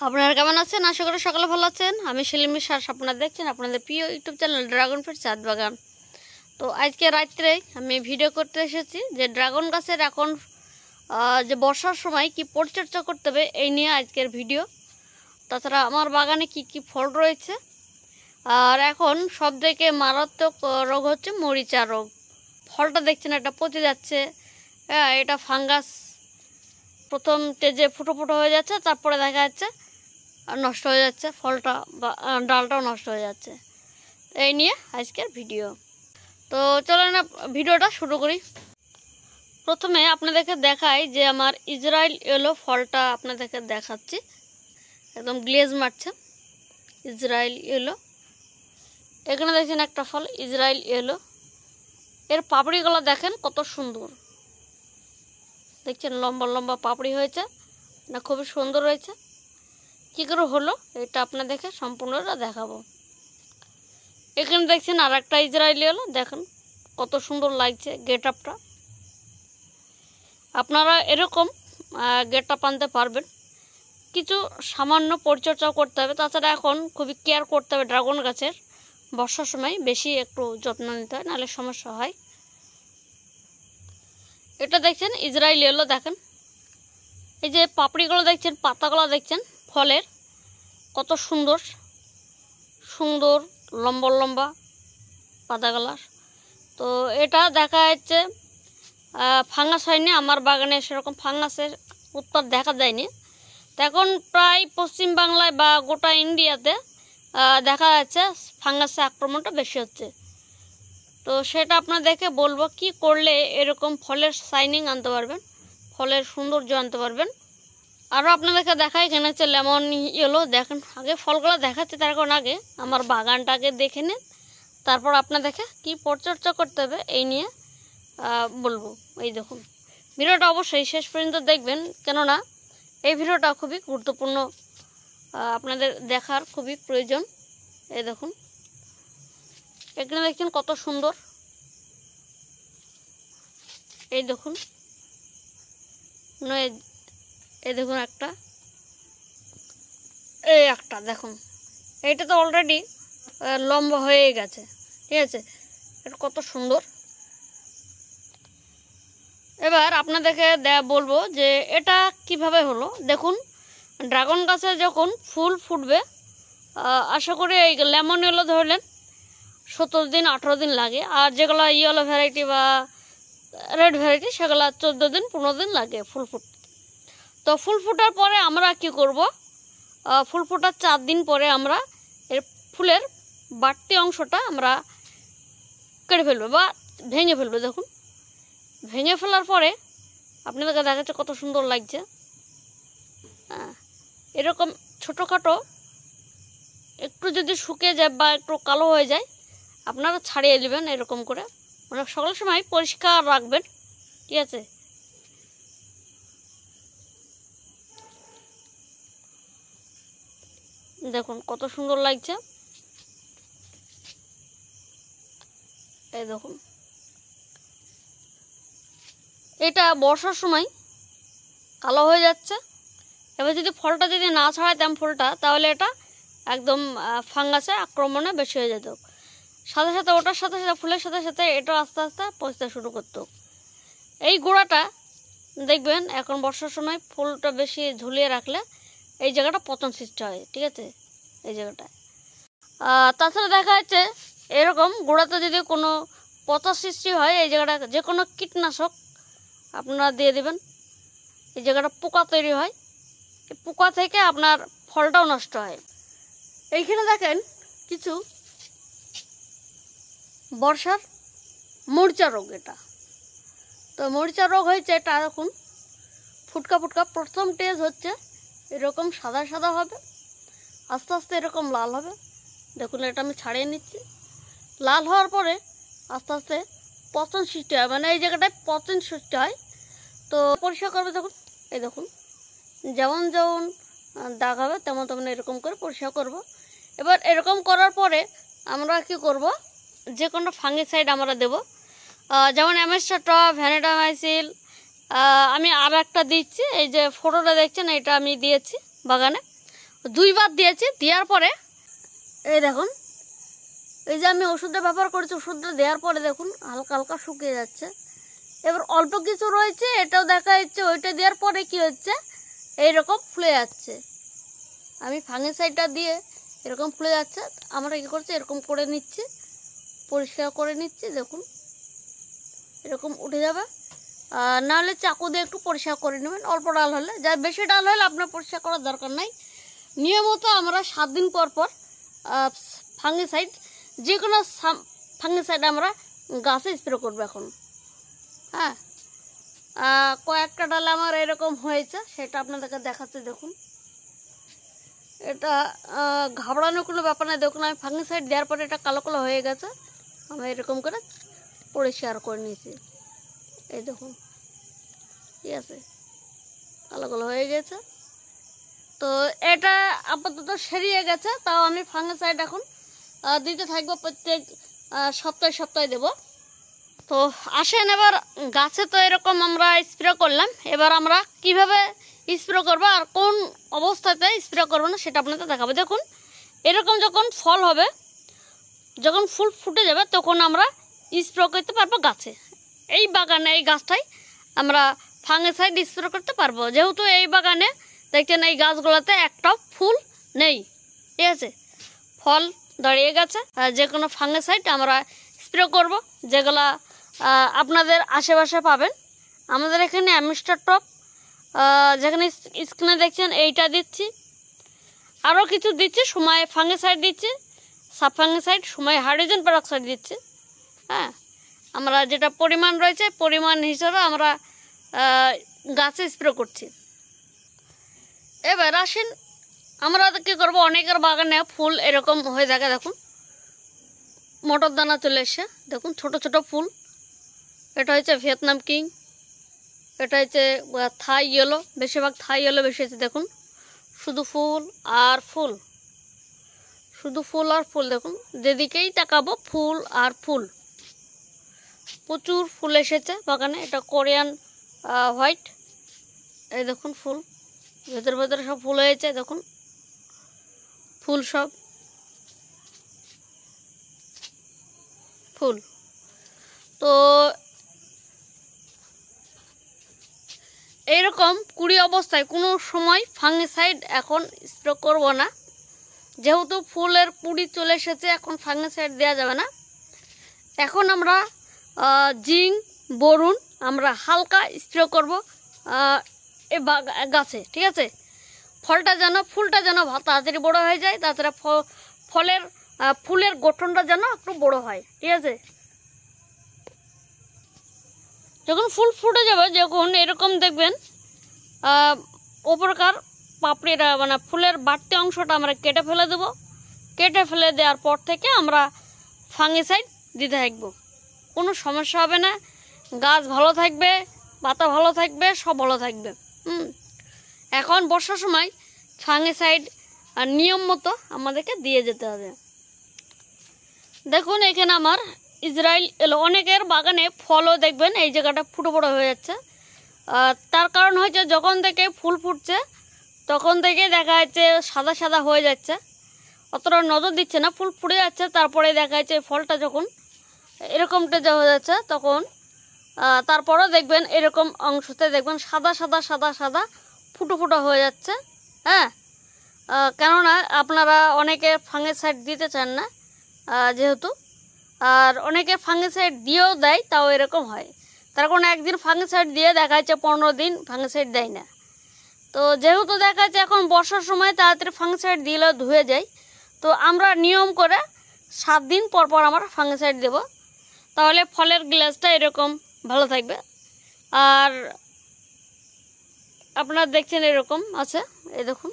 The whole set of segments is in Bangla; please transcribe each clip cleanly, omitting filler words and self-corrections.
আপনারা কেমন আছেন? আশা করি সকলে ভালো আছেন। আমি সেলিম বিশ্বাস, আপনারা দেখছেন আপনাদের প্রিয় ইউটিউব চ্যানেল ড্রাগন ফ্রুট ছাদ বাগান। তো আজকে রাত্রে আমি ভিডিও করতে এসেছি যে ড্রাগন গাছের এখন যে বর্ষার সময় কি পরিচর্যা করতে হবে এই নিয়ে আজকের ভিডিও। তাছাড়া আমার বাগানে কি কি ফল রয়েছে, আর এখন সবথেকে মারাত্মক রোগ হচ্ছে মরিচা রোগ। ফলটা দেখছেন এটা পচে যাচ্ছে, এটা ফাঙ্গাস। প্রথম স্টেজে ফুটো ফুটো হয়ে যাচ্ছে, তারপরে দেখা যাচ্ছে নষ্ট হয়ে যাচ্ছে ফলটা বা ডালটাও নষ্ট হয়ে যাচ্ছে। এই নিয়ে আজকের ভিডিও। তো চলেন না ভিডিওটা শুরু করি। প্রথমে আপনাদেরকে দেখাই যে আমার ইসরায়েল ইয়েলো ফলটা আপনাদেরকে দেখাচ্ছি, একদম গ্লেজ মারছে ইসরায়েল ইয়েলো। এখানে দেখছেন একটা ফল ইসরায়েল ইয়েলো, এর পাপড়িগুলো দেখেন কত সুন্দর, দেখছেন লম্বা লম্বা পাপড়ি হয়েছে না, খুবই সুন্দর হয়েছে। কী করে হলো এটা আপনাদেরকে সম্পূর্ণটা দেখাবো। এখানে দেখছেন আর একটা ইসরায়েলি হলো, দেখেন কত সুন্দর লাগছে গেট আপটা। আপনারা এরকম গেট আপ আনতে পারবেন, কিছু সামান্য পরিচর্যা করতে হবে। তাছাড়া এখন খুবই কেয়ার করতে হবে ড্রাগন গাছের, বর্ষার সময় বেশি একটু যত্ন নিতে হয়, নাহলে সমস্যা হয়। এটা দেখছেন ইসরায়েলি হলো, দেখেন এই যে পাপড়িগুলো দেখছেন, পাতাগুলো দেখছেন ফলের কত সুন্দর সুন্দর লম্বা লম্বা পাতাগুলো। তো এটা দেখা যাচ্ছে ফাঙ্গাস হয়নি আমার বাগানে, সেরকম ফাঙ্গাসের উৎপাত দেখা যায়নি। তো এখন প্রায় পশ্চিম বাংলায় বা গোটা ইন্ডিয়াতে দেখা যাচ্ছে ফাঙ্গাসের আক্রমণটা বেশি হচ্ছে। তো সেটা আপনাদেরকে বলবো কি করলে এরকম ফলের শাইনিং আনতে পারবেন, ফলের সৌন্দর্য আনতে পারবেন। আরও আপনাদেরকে দেখাই, এখানে হচ্ছে লেমন ইয়েলো। দেখেন আগে ফলগুলো দেখাচ্ছে, তার কারণ আগে আমার বাগানটাকে দেখে নিন, তারপর আপনাদেরকে কি পরিচর্যা করতে হবে এই নিয়ে বলবো। এই দেখুন ভিডিওটা অবশ্যই শেষ পর্যন্ত দেখবেন, কেননা এই ভিডিওটা খুবই গুরুত্বপূর্ণ, আপনাদের দেখার খুবই প্রয়োজন। এই দেখুন এখানে দেখছেন কত সুন্দর, এই দেখুন এই দেখুন একটা দেখুন, এইটা তো অলরেডি লম্বা হয়ে গেছে, ঠিক আছে, এটা কত সুন্দর। এবার আপনাদেরকে বলবো যে এটা কিভাবে হলো। দেখুন ড্রাগন গাছে যখন ফুল ফুটবে, আশা করি এই লেমন ইয়েলো ধরলেন 17 দিন 18 দিন লাগে, আর যেগুলো ইয়েলো ভ্যারাইটি বা রেড ভ্যারাইটি সেগুলো 14 দিন 15 দিন লাগে ফুল ফুটতে। তো ফুল ফোটার পরে আমরা কি করব, ফুল ফোটার 4 দিন পরে আমরা এর ফুলের বাড়তি অংশটা আমরা কেটে ফেলবো বা ভেঙে ফেলবো। দেখুন ভেঙে ফেলার পরে আপনাদেরকে দেখাচ্ছে কত সুন্দর লাগছে। এরকম ছোটোখাটো একটু যদি শুকিয়ে যায় বা একটু কালো হয়ে যায়, আপনারা ছাড়িয়ে নেবেন এরকম করে, মানে সকল সময় পরিষ্কার রাখবেন, ঠিক আছে। দেখুন কত সুন্দর লাগছে, এই দেখুন এটা বর্ষার সময় কালো হয়ে যাচ্ছে। এবার যদি ফলটা যদি না ছাড়াইতাম ফুলটা, তাহলে এটা একদম ফাঙ্গাসে আক্রমণে বেশি হয়ে যেত। সাথে সাথে ওটার সাথে সাথে ফুলের সাথে সাথে এটা আস্তে আস্তে পচতে শুরু করতো। এই গোড়াটা দেখবেন এখন বর্ষার সময় ফুলটা বেশি ঝুলিয়ে রাখলে এই জায়গাটা পতন সৃষ্টি হয়, ঠিক আছে, এই জায়গাটায়। তাছাড়া দেখা যাচ্ছে এরকম গোড়াতে যদি কোনো পচা সৃষ্টি হয়, এই জায়গাটা যে কোনো কীটনাশক আপনারা দিয়ে দেবেন, এই জায়গাটা পোকা তৈরি হয়, এই পোকা থেকে আপনার ফলটাও নষ্ট হয়। এইখানে দেখেন কিছু বর্ষার মরিচা রোগ, এটা তো মরিচা রোগ হয়েছে। এটা দেখুন ফুটকা ফুটকা, প্রথম স্টেজ হচ্ছে এরকম সাদা সাদা হবে, আস্তে আস্তে এরকম লাল হবে। দেখুন এটা আমি ছাড়িয়ে নিচ্ছি, লাল হওয়ার পরে আস্তে আস্তে পচন সৃষ্টি হয়, মানে এই জায়গাটায় পচন সৃষ্টি হয়। তো পরিষ্কার করবে, দেখুন এই দেখুন যেমন যেমন দাগ হবে তেমন তেমন এরকম করে পরিষ্কার করব। এবার এরকম করার পরে আমরা কি করব, যে কোনো ফাঙ্গিসাইড আমরা দেব, যেমন অ্যামেস্টাট্রা, ভ্যানিডামাইসিল। আমি আর একটা দিচ্ছি, এই যে ফটোটা দেখছেন এটা আমি দিয়েছি বাগানে, 2বার দিয়েছি। দেওয়ার পরে এই দেখুন, এই যে আমি ওষুধটা ব্যবহার করেছি, ওষুধটা দেওয়ার পরে দেখুন হালকা হালকা শুকিয়ে যাচ্ছে। এবার অল্প কিছু রয়েছে, এটাও দেখা যাচ্ছে। ওইটা দেওয়ার পরে কি হচ্ছে, এইরকম ফুলে যাচ্ছে। আমি ফাঙ্গিসাইডটা দিয়ে এরকম ফুলে যাচ্ছে। আমরা কী করছি, এরকম করে নিচ্ছি, পরিষ্কার করে নিচ্ছি। দেখুন এরকম উঠে যাবে। নাহলে চাকু দিয়ে একটু পরিষ্কার করে নেবেন, অল্প ডাল হলে। যা বেশি ডাল হলে আপনার পরিষ্কার করার দরকার নাই। নিয়মিত আমরা 7 দিন পর পর ফাঙ্গিসাইড, যে কোনো ফাঙ্গিসাইড আমরা গাছে স্প্রে করবো এখন। হ্যাঁ, কয়েকটা ডালে আমার এরকম হয়েছে, সেটা আপনাদেরকে দেখাচ্ছে। দেখুন এটা ঘাবড়ানোর কোনো ব্যাপার না। দেখুন আমি ফাঙ্গিসাইড দেওয়ার পরে এটা কালো কালো হয়ে গেছে। আমি এরকম করে পরিষ্কার করে নিয়েছি। এই দেখুন, ঠিক আছে, কালো কালো হয়ে গেছে। তো এটা আপাতত সেরিয়ে গেছে। তাও আমি ফাঙ্গিসাইড এখন দিতে থাকবো, প্রত্যেক সপ্তাহে সপ্তাহে দেব। তো আসেন এবার গাছে তো এরকম আমরা স্প্রে করলাম। এবার আমরা কিভাবে স্প্রে করবো আর কোন অবস্থাতে স্প্রে করবো না সেটা আপনাদের দেখাবো। দেখুন এরকম যখন ফল হবে, যখন ফুল ফুটে যাবে, তখন আমরা স্প্রে করতে পারবো গাছে। এই বাগানে, এই গাছটাই আমরা ফাঙ্গিসাইড স্প্রে করতে পারবো। যেহেতু এই বাগানে দেখছেন এই গাছগুলোতে একটাও ফুল নেই, ঠিক আছে, ফল দাঁড়িয়ে গেছে। যে কোনো ফাঙ্গিসাইড আমরা স্প্রে করব, যেগুলা আপনাদের আশেপাশে পাবেন। আমাদের এখানে অ্যামিস্টার টপ, যেখানে স্ক্রিনে দেখছেন এইটা দিচ্ছি, আরও কিছু দিচ্ছি। সময় ফাঙ্গিসাইড দিচ্ছি, সাব ফাঙ্গিসাইড, সময় হাইড্রোজেন পেরক্সাইড দিচ্ছি। হ্যাঁ, আমরা যেটা পরিমাণ রয়েছে, পরিমাণ হিসাবে আমরা গাছে স্প্রে করছি। এবার আসেন আমরা কী করবো, অনেকের বাগানে ফুল এরকম হয়ে থাকে। দেখুন মটর দানা চলে এসছে, দেখুন ছোট ছোট ফুল। এটা হচ্ছে ভিয়েতনাম কিং, এটা হচ্ছে থাই ইয়েলো, বেশিরভাগ থাই ইয়েলো বেশি আছে। দেখুন শুধু ফুল আর ফুল, শুধু ফুল আর ফুল। দেখুন যেদিকেই তাকাবো ফুল আর ফুল, প্রচুর ফুল এসেছে বাগানে। এটা কোরিয়ান হোয়াইট, এই দেখুন ফুল, ভেতরে ভেতরে সব ফুল হয়েছে। দেখুন ফুল, সব ফুল। তো এইরকম কুড়ি অবস্থায় কোনো সময় ফাঙ্গিসাইড এখন স্প্রে করব না। যেহেতু ফুলের কুড়ি চলে এসেছে, এখন ফাঙ্গিসাইড দেওয়া যাবে না। এখন আমরা জিঙ্ক, বোরন আমরা হালকা স্প্রে করব এই গাছে, ঠিক আছে। ফুলটা যেন তাড়াতাড়ি বড়ো হয়ে যায়, তাছাড়া ফুলের গঠনটা যেন একটু বড়ো হয়, ঠিক আছে। যখন ফুল ফুটে যাবে, যখন এরকম দেখবেন ওপরকার পাপড়িটা মানে ফুলের বাড়তি অংশটা আমরা কেটে ফেলে দেবো। কেটে ফেলে দেওয়ার পর থেকে আমরা ফাঙ্গিসাইড দিতে থাকবো, কোনো সমস্যা হবে না। গাছ ভালো থাকবে, পাতা ভালো থাকবে, সব ভালো থাকবে। এখন বর্ষার সময় ফাঙ্গিসাইড নিয়ম মতো আমাদেরকে দিয়ে যেতে হবে। দেখুন এখানে আমার ইসরায়েল এলো। অনেকের বাগানে ফলও দেখবেন এই জায়গাটা ফুটো বড়ো হয়ে যাচ্ছে। তার কারণ হচ্ছে যখন থেকে ফুল ফুটছে তখন থেকে দেখা যাচ্ছে সাদা সাদা হয়ে যাচ্ছে, অতটা নজর দিচ্ছে না, ফুল ফুটে যাচ্ছে। তারপরে দেখা যাচ্ছে ফলটা যখন এরকমটা হয়ে যাচ্ছে, তখন তারপরেও দেখবেন এরকম অংশতে দেখবেন সাদা সাদা সাদা সাদা ফুটো ফুটো হয়ে যাচ্ছে। হ্যাঁ, কেননা আপনারা অনেকে ফাঙ্গিসাইড দিতে চান না যেহেতু, আর অনেকে ফাঙ্গিসাইড দিয়েও দেয়, তাও এরকম হয়। তার কারণ একদিন ফাঙ্গিসাইড দিয়ে দেখা যাচ্ছে 15 দিন ফাঙ্গিসাইড দেয় না। তো যেহেতু দেখা যাচ্ছে এখন বর্ষার সময় তাড়াতাড়ি ফাঙ্গিসাইড দিলেও ধুয়ে যায়, তো আমরা নিয়ম করে 7 দিন পর পর আমরা ফাঙ্গিসাইড দেব, তাহলে ফলের গ্লেজটা এরকম ভালো থাকবে। আর আপনারা দেখছেন এরকম আছে, এই দেখুন।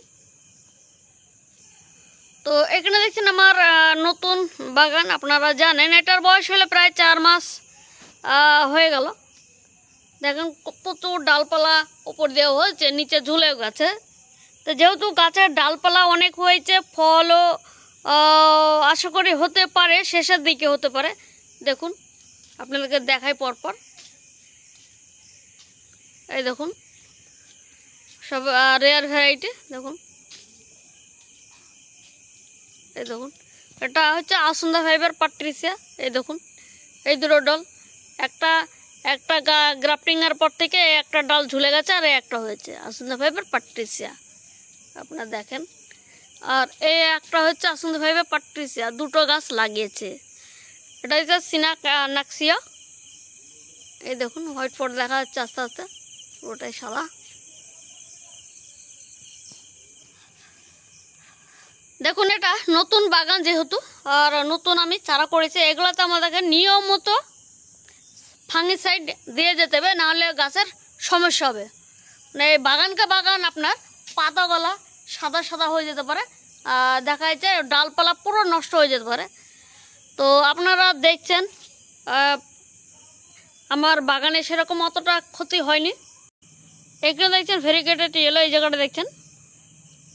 তো এখানে দেখছেন আমার নতুন বাগান। আপনারা জানেন এটার বয়স হলে প্রায় 4 মাস হয়ে গেল। দেখেন প্রচুর ডালপালা উপর দিয়ে হয়েছে, নিচে ঝুলে গেছে। তো যেহেতু গাছের ডালপালা অনেক হয়েছে, ফলও আশা করি হতে পারে, শেষের দিকে হতে পারে। দেখুন আপনাদেরকে দেখাই পরপর, এই দেখুন সব রেয়ার ভ্যারাইটি। দেখুন এই দেখুন, এটা হচ্ছে আসুন্দা ফাইবার পাট্রিসিয়া। এই দেখুন, এই দুটো ডাল, একটা একটা গ্রাফটিংয়ের পর থেকে একটা ডাল ঝুলে গেছে আর একটা হয়েছে আসুন্দা ফাইবার পাট্রিসিয়া, আপনারা দেখেন। আর এই একটা হচ্ছে আসুন্দা ফাইবার পাট্রিসিয়া, দুটো গাছ লাগিয়েছে। এটা হচ্ছে সিনানাক্সিয়া। এই দেখুন হোয়াইট ফোর্ট দেখা যাচ্ছে আস্তে আস্তে, পুরোটাই সাদা। দেখুন এটা নতুন বাগান যেহেতু, আর নতুন আমি চারা করেছি, এগুলোতে আমাদেরকে নিয়মিত ফাঙ্গিসাইড দিয়ে যেতে হবে, নাহলে গাছের সমস্যা হবে। মানে বাগানকে বাগান আপনার পাতাগুলা সাদা সাদা হয়ে যেতে পারে, দেখা যাচ্ছে ডালপালা পুরো নষ্ট হয়ে যেতে পারে। তো আপনারা দেখছেন আমার বাগানে সেরকম অতটা ক্ষতি হয়নি। এখানে দেখছেন ভেরিগেটেড ইয়েলো, এই জায়গাটা দেখছেন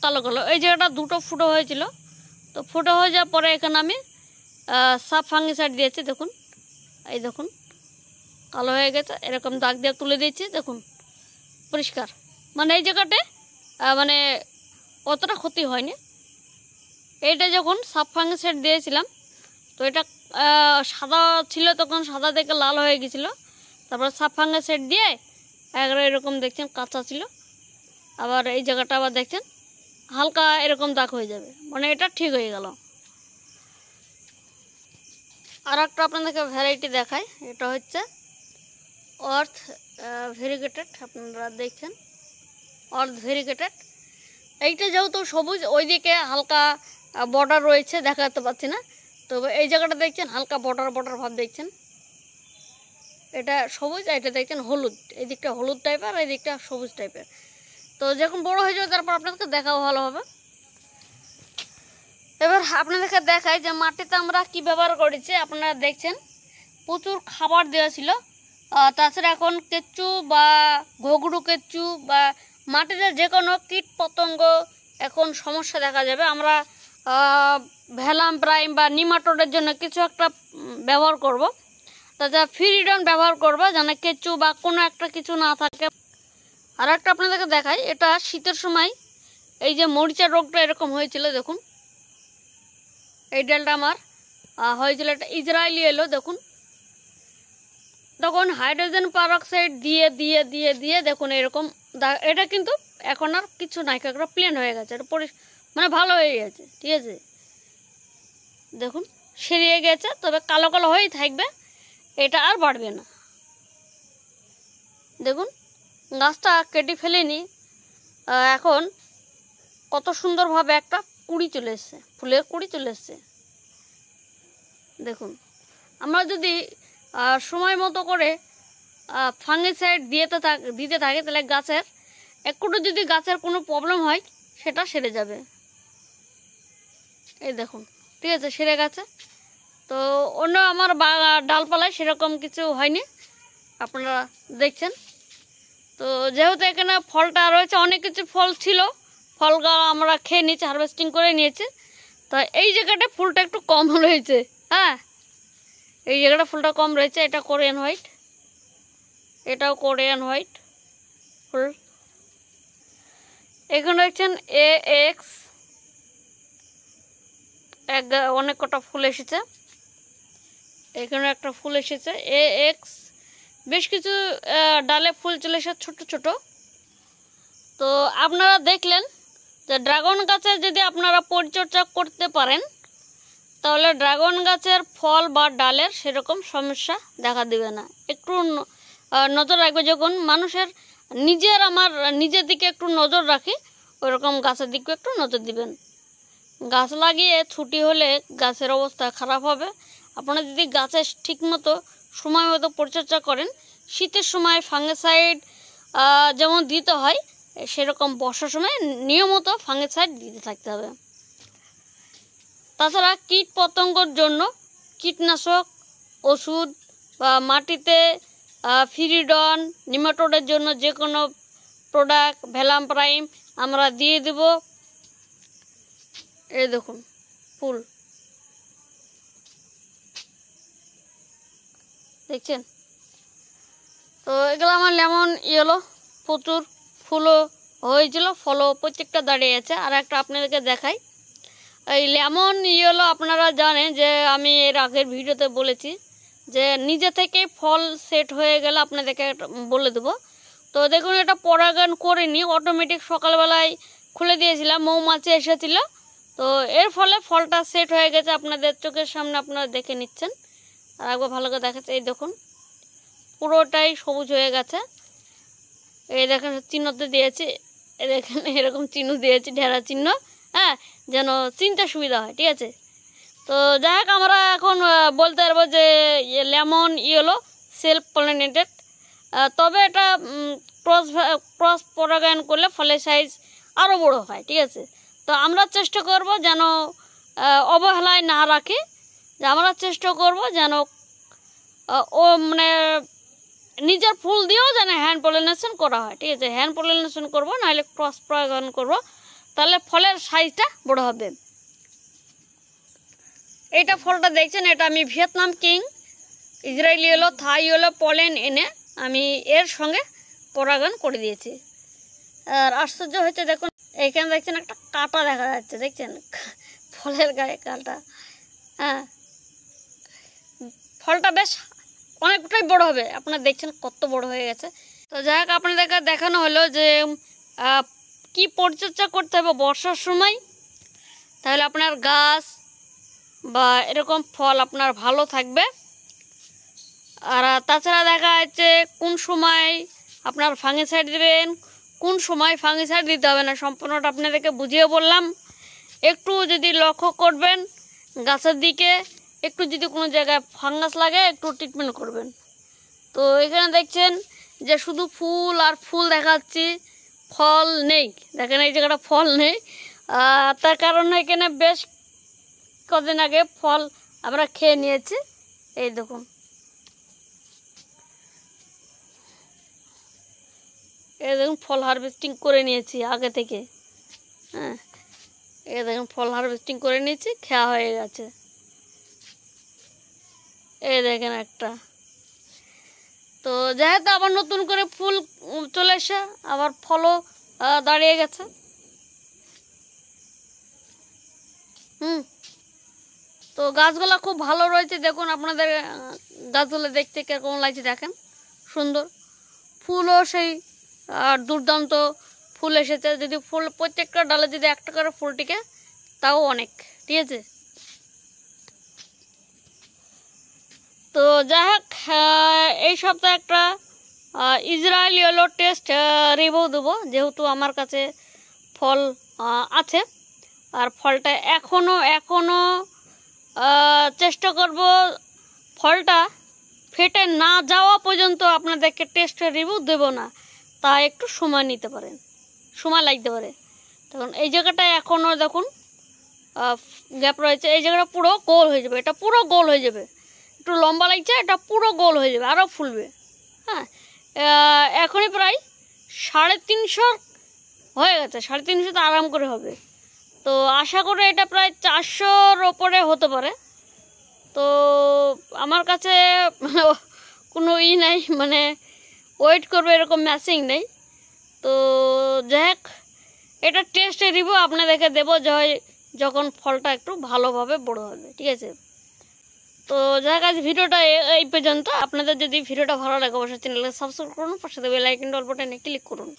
কালো কালো, এই জায়গাটা দুটো ফুটো হয়েছিল। তো ফুটো হয়ে যাওয়ার পরে এখানে আমি সাব ফাঙ্গিসাইড দিয়েছি। দেখুন, এই দেখুন কালো হয়ে গেছে, এরকম দাগ দিয়ে তুলে দিয়েছি, দেখুন পরিষ্কার। মানে এই জায়গাতে মানে অতটা ক্ষতি হয়নি। এইটা যখন সাব ফাঙ্গিসাইড দিয়েছিলাম, তো এটা সাদা ছিল, তখন সাদা থেকে লাল হয়ে গেছিলো। তারপর সাব ফাঙ্গিসাইড দিয়ে একবারে এরকম দেখছেন কাঁচা ছিল। আবার এই জায়গাটা আবার দেখছেন হালকা এরকম দাগ হয়ে যাবে, মানে এটা ঠিক হয়ে গেল। আর একটা আপনাদেরকে ভ্যারাইটি দেখায়, এটা হচ্ছে অর্থ ভেরিগেটেড, আপনারা দেখছেন অর্থ ভেরিগেটেড। এইটা যেহেতু সবুজ, ওইদিকে হালকা বর্ডার রয়েছে, দেখাতে পাচ্ছি না, তবে এই জায়গাটা দেখছেন হালকা বর্ডার বর্ডার ভাব দেখছেন। এটা সবুজ, এটা দেখছেন হলুদ, এই দিকটা হলুদ টাইপের, এই দিকটা সবুজ টাইপের। তো যখন বড় হয়ে যাবে তারপর আপনাদেরকে দেখাও ভালো হবে। এবার আপনাদেরকে দেখাই যে মাটিতে আমরা কি ব্যবহার করেছি। আপনারা দেখছেন প্রচুর খাবার দেওয়া ছিল, তাছাড়া এখন কেঁচু বা ঘুঘরু কেঁচু বা মাটিতে যে কোনো কীট পতঙ্গ এখন সমস্যা দেখা যাবে। আমরা ভ্যালাম প্রাইম বা নিমাটোডের জন্য কিছু একটা ব্যবহার করব, তাছাড়া ফিরিডন ব্যবহার করবো যেন কেঁচু বা কোনো একটা কিছু না থাকে। আর একটা আপনাদেরকে দেখাই, এটা শীতের সময় এই যে মরিচা রোগটা এরকম হয়েছিল, দেখুন এই ডালটা আমার হয়েছিল, এটা ইসরায়েলি এলো। দেখুন তখন হাইড্রোজেন পারঅক্সাইড দিয়ে দিয়ে দিয়ে দিয়ে দেখুন এরকম, এটা কিন্তু এখন আর কিছু নাই, একটা প্লেন হয়ে গেছে, এটা মানে ভালো হয়ে গেছে, ঠিক আছে। দেখুন সেরিয়ে গেছে, তবে কালো কালো হয়েই থাকবে, এটা আর বাড়বে না। দেখুন গাছটা কেটে ফেলেনি, এখন কত সুন্দরভাবে একটা কুড়ি চলে এসছে, ফুলের কুড়ি চলে এসছে। দেখুন আমরা যদি সময় মতো করে ফাঙ্গিসাইড দিতে থাকে, তাহলে গাছের একটু যদি গাছের কোনো প্রবলেম হয় সেটা সেরে যাবে। এই দেখুন ঠিক আছে, সেরে গেছে। তো অন্য আমার ডালপালায় সেরকম কিছু হয়নি, আপনারা দেখছেন। তো যেহেতু এখানে ফলটা রয়েছে, অনেক কিছু ফল ছিল, ফলগুলো আমরা খেয়ে নিয়েছি, হারভেস্টিং করে নিয়েছি। তো এই জায়গাটা ফুলটা একটু কম রয়েছে, হ্যাঁ এই জায়গাটা ফুলটা কম রয়েছে। এটা কোরিয়ান হোয়াইট, এটাও কোরিয়ান হোয়াইট ফুল। এখানে দেখছেন AX, অনেক কটা ফুল এসেছে। এখানে একটা ফুল এসেছে AX, বেশ কিছু ডালে ফুল চলে এসেছে ছোট ছোট। তো আপনারা দেখলেন যে ড্রাগন গাছের যদি আপনারা পরিচর্যা করতে পারেন, তাহলে ড্রাগন গাছের ফল বা ডালের সেরকম সমস্যা দেখা দেবে না। একটু নজর রাখবে, যখন মানুষের নিজের দিকে একটু নজর রাখি, ওইরকম গাছের দিকে একটু নজর দিবেন। গাছ লাগিয়ে ছুটি হলে গাছের অবস্থা খারাপ হবে। আপনারা যদি গাছের ঠিকমতো সময় মতো পরিচর্যা করেন, শীতের সময় ফাঙ্গিসাইড যেমন দিতে হয়, সেরকম বর্ষার সময় নিয়মিত ফাঙ্গিসাইড দিতে থাকতে হবে। তাছাড়া কীট পতঙ্গর জন্য কীটনাশক ওষুধ বা মাটিতে ফিরিডন, নিমাটোডের জন্য যে কোনো প্রোডাক্ট ভ্যালাম প্রাইম আমরা দিয়ে দেব। এই দেখুন ফুল দেখছেন। তো এগুলো আমার লেমন ইয়েলো, প্রচুর ফুলও হয়েছিল, ফলও প্রত্যেকটা দাঁড়িয়ে আছে। আর একটা আপনাদেরকে দেখাই, এই লেমন ইয়েলো আপনারা জানেন যে আমি এর আগের ভিডিওতে বলেছি যে নিজে থেকেই ফল সেট হয়ে গেলে আপনাদেরকে বলে দেবো। তো দেখুন এটা পরাগায়ন করিনি, অটোমেটিক সকালবেলায় খুলে দিয়েছিলাম, মৌমাছি এসেছিল। তো এর ফলে ফলটা সেট হয়ে গেছে, আপনাদের চোখের সামনে আপনারা দেখে নিচ্ছেন। আর একবার ভালো করে দেখাচ্ছে, এই দেখুন পুরোটাই সবুজ হয়ে গেছে। এই দেখেন চিহ্নতে দিয়েছি, দেখেন এরকম চিহ্ন দিয়েছি, ঢেরা চিহ্ন, হ্যাঁ, যেন চিনতে সুবিধা হয়, ঠিক আছে। তো যাই হোক আমরা এখন বলতে পারবো যে লেমন ইয়েলো সেলফ পলিনেটেড, তবে এটা ক্রস পরাগায়ন করলে ফলের সাইজ আরও বড় হয়, ঠিক আছে। তো আমরা চেষ্টা করব যেন অবহেলায় না রাখি, যে আমরা চেষ্টা করব যেন ও মানে নিজের ফুল দিয়েও যেন হ্যান্ড পলিনেশন করা হয়, ঠিক আছে। হ্যান্ড পলিনেশন করবো, নাহলে ক্রস পরাগায়ন করবো, তাহলে ফলের সাইজটা বড় হবে। এইটা ফলটা দেখছেন, এটা আমি ভিয়েতনাম কিং, ইসরায়েলি ইয়েলো, থাই ইয়েলো পলেন এনে আমি এর সঙ্গে পরাগায়ন করে দিয়েছি। আর আশ্চর্য হচ্ছে দেখুন, এইখানে দেখছেন একটা কাঁটা দেখা যাচ্ছে, দেখছেন ফলের গায়ে কাঁটা, হ্যাঁ। ফলটা বেশ অনেকটাই বড় হবে, আপনারা দেখছেন কত বড় হয়ে গেছে। তো যাই হোক আপনাদেরকে দেখানো হলো যে কি পরিচর্যা করতে হবে বর্ষার সময়, তাহলে আপনার গাছ বা এরকম ফল আপনার ভালো থাকবে। আর তাছাড়া দেখা যাচ্ছে কোন সময় আপনার ফাঙ্গিসাইড দেবেন, কোন সময় ফাঙ্গিসাইড দিতে হবে না, সম্পূর্ণটা আপনাদেরকে বুঝিয়ে বললাম। একটু যদি লক্ষ্য করবেন গাছের দিকে, একটু যদি কোনো জায়গায় ফাঙ্গাস লাগে একটু ট্রিটমেন্ট করবেন। তো এখানে দেখছেন যে শুধু ফুল আর ফুল দেখাচ্ছি, ফল নেই, দেখেন এই জায়গাটা ফল নেই। তার কারণ এখানে বেশ কদিন আগে ফল আমরা খেয়ে নিয়েছি, এই দেখুন, এই দেখুন ফল হারভেস্টিং করে নিয়েছি আগে থেকে, হ্যাঁ, এই দেখুন ফল হারভেস্টিং করে নিয়েছি, খাওয়া হয়ে গেছে। এই দেখেন একটা। তো যেহেতু আবার নতুন করে ফুল চলে এসে আবার ফলও দাঁড়িয়ে গেছে। তো গাছগুলো খুব ভালো রয়েছে, দেখুন আপনাদের গাছগুলো দেখতে কীরকম লাগছে, দেখেন সুন্দর, ফুলও সেই দুর্দান্ত ফুল এসেছে। যদি ফুল প্রত্যেকটা ডালে যদি একটা করে ফুল টিকে তাও অনেক, ঠিক আছে। তো যাই হোক এই সপ্তাহে একটা ইসরায়েল ইয়েলো টেস্ট রিভিউ দেবো, যেহেতু আমার কাছে ফল আছে। আর ফলটা এখনও চেষ্টা করব ফলটা ফেটে না যাওয়া পর্যন্ত আপনাদেরকে টেস্ট রিভিউ দেবো না, তা একটু সময় নিতে পারেন, সময় লাগতে পারে। তখন এই জায়গাটা এখনও দেখুন গ্যাপ রয়েছে, এই জায়গাটা পুরো গোল হয়ে যাবে, এটা পুরো গোল হয়ে যাবে, একটু লম্বা লাগছে, এটা পুরো গোল হয়ে যাবে, আরও ফুলবে, হ্যাঁ। এখনই প্রায় 350 হয়ে গেছে, 350 তো আরাম করে হবে। তো আশা করি এটা প্রায় 400-র ওপরে হতে পারে। তো আমার কাছে কোনো নেই, মানে ওয়েট করবে এরকম ম্যাচিং নেই। তো যাই হোক এটা টেস্টে রিভিউ আপনাদেরকে দেবো যখন ফলটা একটু ভালোভাবে বড় হবে, ঠিক আছে। তো যাই হোক আজ ভিডিওটা এই পর্যন্ত। আপনাদের যদি ভিডিওটা ভালো লাগে অবশ্যই চ্যানেলকে সাবস্ক্রাইব করুন, পাশে বেল আইকন অল বাটনে ক্লিক করুন।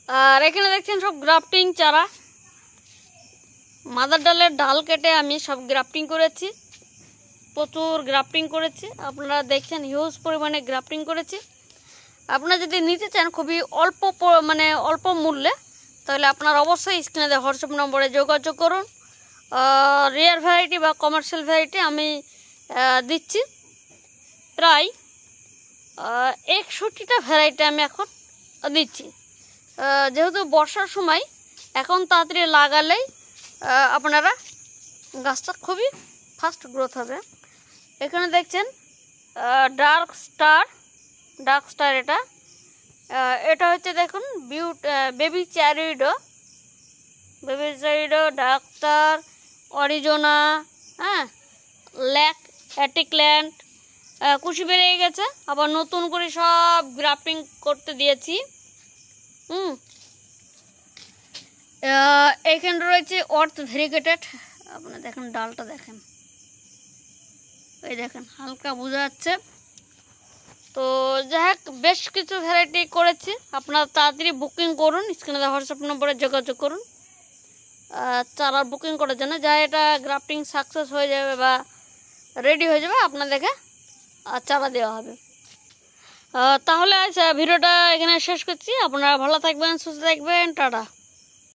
আর এখানে দেখছেন সব গ্রাফটিং চারা, মাদার ডালের ডাল কেটে আমি সব গ্রাফটিং করেছি, প্রচুর গ্রাফটিং করেছি, আপনারা দেখছেন হিউজ পরিমাণে গ্রাফটিং করেছি। আপনারা যদি নিতে চান খুবই অল্প মূল্যে, তাহলে আপনারা অবশ্যই স্ক্রিনে দেওয়া হোয়াটসঅ্যাপ নম্বরে যোগাযোগ করুন। রেয়ার ভ্যারাইটি বা কমার্শিয়াল ভ্যারাইটি আমি দিচ্ছি প্রায় 61টা ভ্যারাইটি আমি এখন দিচ্ছি। যেহেতু বর্ষার সময় এখন তাড়াতাড়ি লাগালেই আপনারা গাছটা খুবই ফাস্ট গ্রোথ হবে। এখানে দেখছেন ডার্ক স্টার, এটা হচ্ছে দেখুন বেবি চ্যারিডো, ডার্ক স্টার, অরিজোনা, হ্যাঁ, ল্যাক অ্যাটিকল্যান্ড, কুশি বেরিয়ে গেছে, আবার নতুন করে সব গ্রাফটিং করতে দিয়েছি। এইখানে রয়েছে অর্থ ভেরিগেটেড আপনারা দেখেন ডালটা দেখেন, এই দেখেন হালকা বোঝা যাচ্ছে। তো যাই হোক বেশ কিছু ভ্যারাইটি করেছি, আপনারা তাড়াতাড়ি বুকিং করুন, স্ক্রিনে দেওয়া হোয়াটসঅ্যাপ নম্বরে যোগাযোগ করুন চারা বুকিং করার জন্য। যা এটা গ্রাফটিং সাকসেস হয়ে যাবে বা রেডি হয়ে যাবে আপনাদেরকে চারা দেওয়া হবে। তাহলে আজ ভিডিওটা এখানে শেষ করছি। আপনারা ভালো থাকবেন, সুস্থ থাকবেন, টাটা।